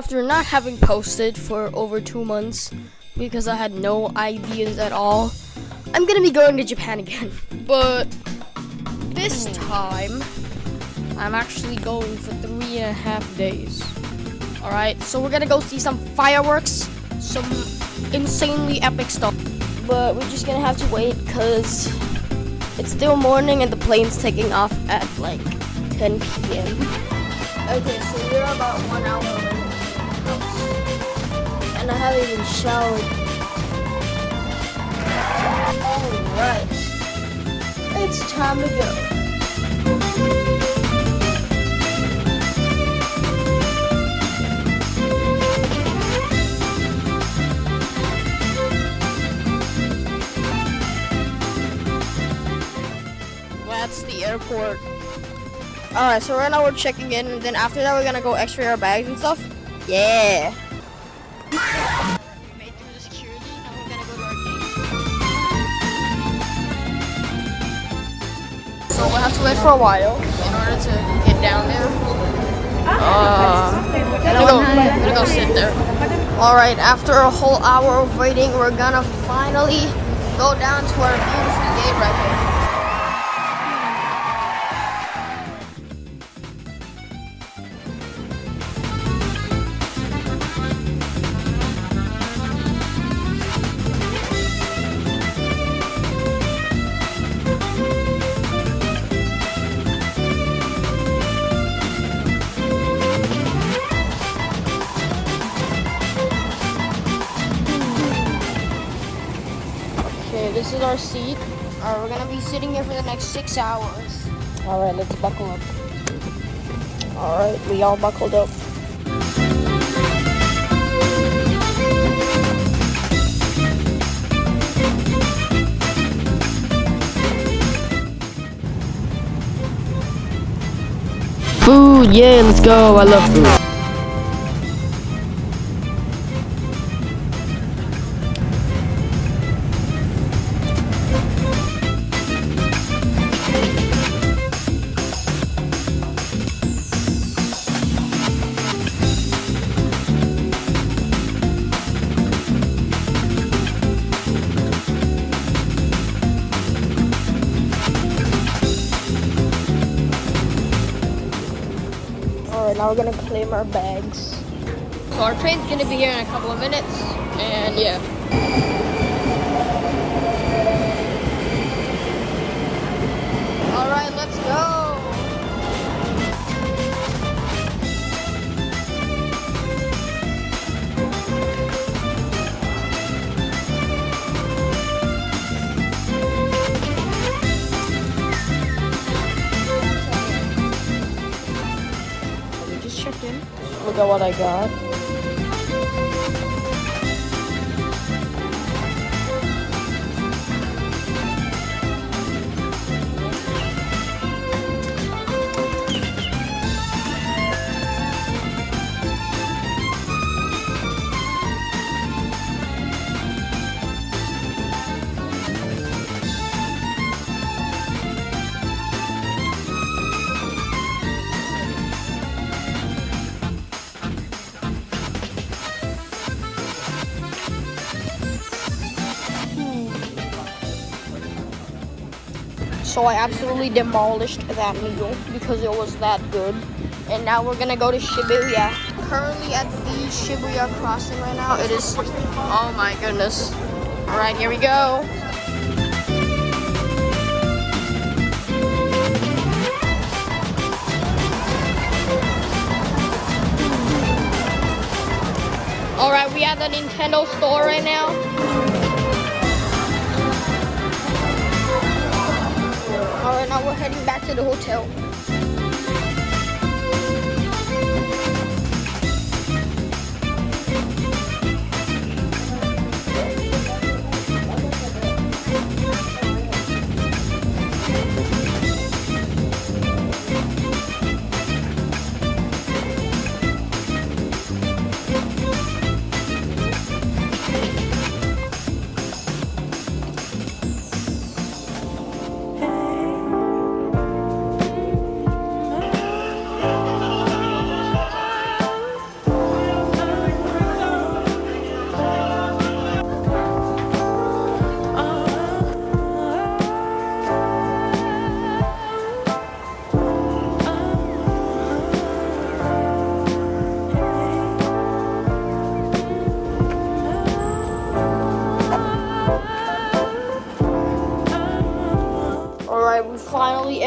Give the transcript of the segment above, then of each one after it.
After not having posted for over 2 months because I had no ideas at all, I'm gonna be going to Japan again. But this time, I'm actually going for 3.5 days. Alright, so we're gonna go see some fireworks, some insanely epic stuff. But we're just gonna have to wait because it's still morning and the plane's taking off at like 10 p.m. Okay, so we're about 1 hour away from the house. And I haven't even showered. Alright. It's time to go. That's the airport. Alright, so right now we're checking in, and then after that we're gonna go x-ray our bags and stuff. Yeah. We made through the security, now we're gonna go to our gate. So we'll have to wait for a while in order to get down there. I'm gonna go sit there. Alright, after a whole hour of waiting, we're gonna finally go down to our beautiful gate right here. Okay, this is our seat. Alright, we're gonna be sitting here for the next 6 hours. Alright, let's buckle up. Alright, we all buckled up. Food, yeah, let's go. I love food. Alright, now we're gonna claim our bags. So our train's gonna be here in a couple of minutes, and yeah. Alright, let's go! Checked in. Look at what I got. So I absolutely demolished that meal because it was that good. And now we're gonna go to Shibuya. Currently at the Shibuya crossing right now. It is, oh my goodness. All right, here we go. All right, we at the Nintendo store right now. Alright, now we're heading back to the hotel.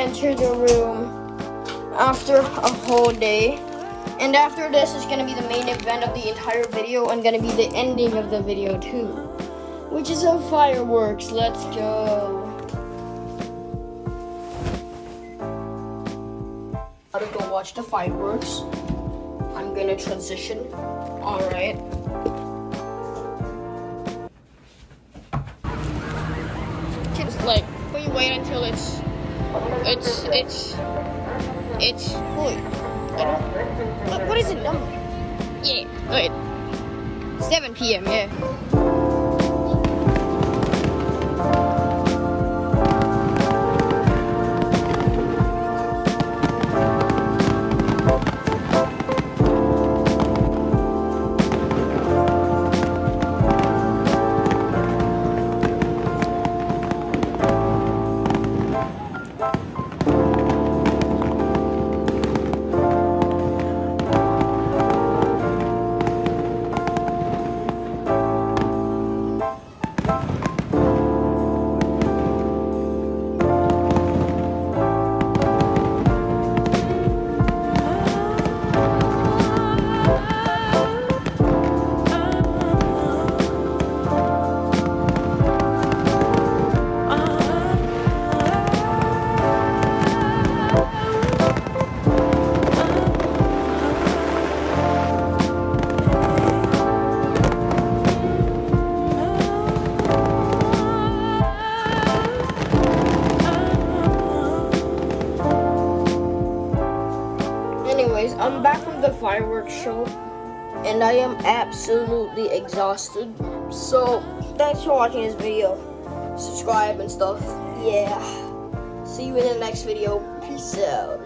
enter the room after a whole day. And after this is gonna be the main event of the entire video and gonna be the ending of the video too, which is some fireworks. Let's go. Gotta go watch the fireworks. I'm gonna transition. Alright. Kids, like, we wait until it's holy. I don't, what is it number? Yeah, wait. 7 p.m., yeah. Anyways, I'm back from the fireworks show and I am absolutely exhausted. So, thanks for watching this video. Subscribe and stuff. Yeah. See you in the next video. Peace out.